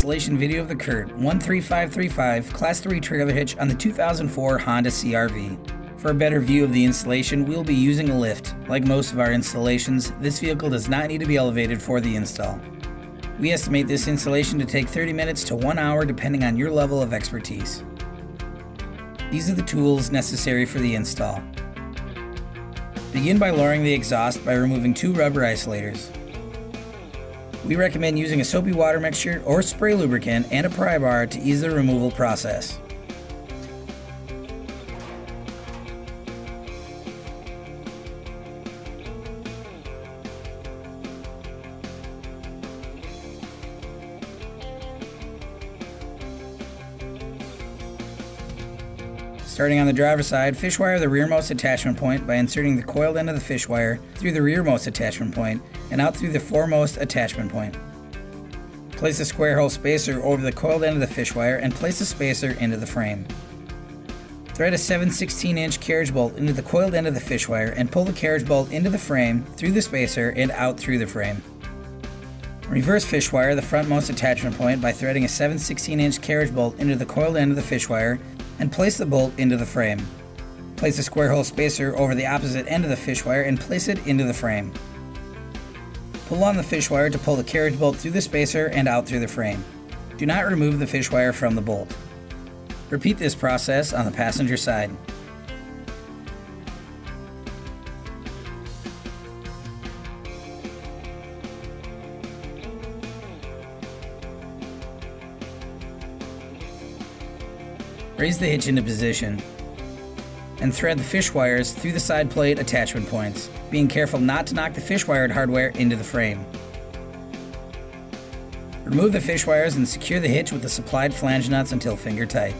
installation video of the CURT 13535 Class 3 trailer hitch on the 2004 Honda CR-V. For a better view of the installation, we'll be using a lift. Like most of our installations, this vehicle does not need to be elevated for the install. We estimate this installation to take 30 minutes to 1 hour depending on your level of expertise. These are the tools necessary for the install. Begin by lowering the exhaust by removing 2 rubber isolators. We recommend using a soapy water mixture or spray lubricant and a pry bar to ease the removal process. Starting on the driver's side, fish wire the rearmost attachment point by inserting the coiled end of the fish wire through the rearmost attachment point and out through the foremost attachment point. Place a square hole spacer over the coiled end of the fish wire and place the spacer into the frame. Thread a 7/16" carriage bolt into the coiled end of the fish wire and pull the carriage bolt into the frame, through the spacer, and out through the frame. Reverse fish wire the frontmost attachment point by threading a 7/16" carriage bolt into the coiled end of the fish wire and place the bolt into the frame. Place a square hole spacer over the opposite end of the fish wire and place it into the frame. Pull on the fish wire to pull the carriage bolt through the spacer and out through the frame. Do not remove the fish wire from the bolt. Repeat this process on the passenger side. Raise the hitch into position and thread the fish wires through the side plate attachment points, being careful not to knock the fish wired hardware into the frame. Remove the fish wires and secure the hitch with the supplied flange nuts until finger tight.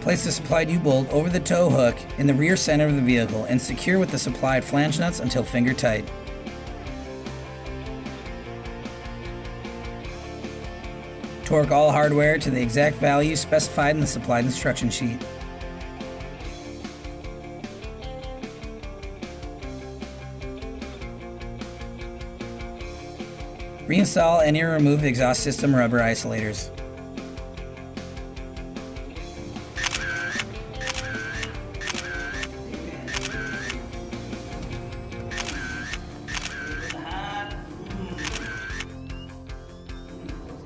Place the supplied U-bolt over the tow hook in the rear center of the vehicle and secure with the supplied flange nuts until finger tight. Torque all hardware to the exact value specified in the supplied instruction sheet. Reinstall any removed exhaust system rubber isolators.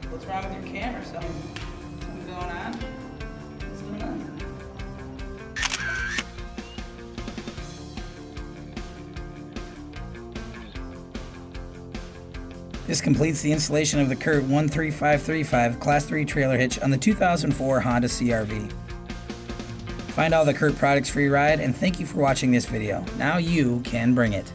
What's wrong with your camera? Something going on? What's going on? This completes the installation of the CURT 13535 Class 3 trailer hitch on the 2004 Honda CR-V. Find all the CURT products for your ride, and thank you for watching this video. Now you can bring it.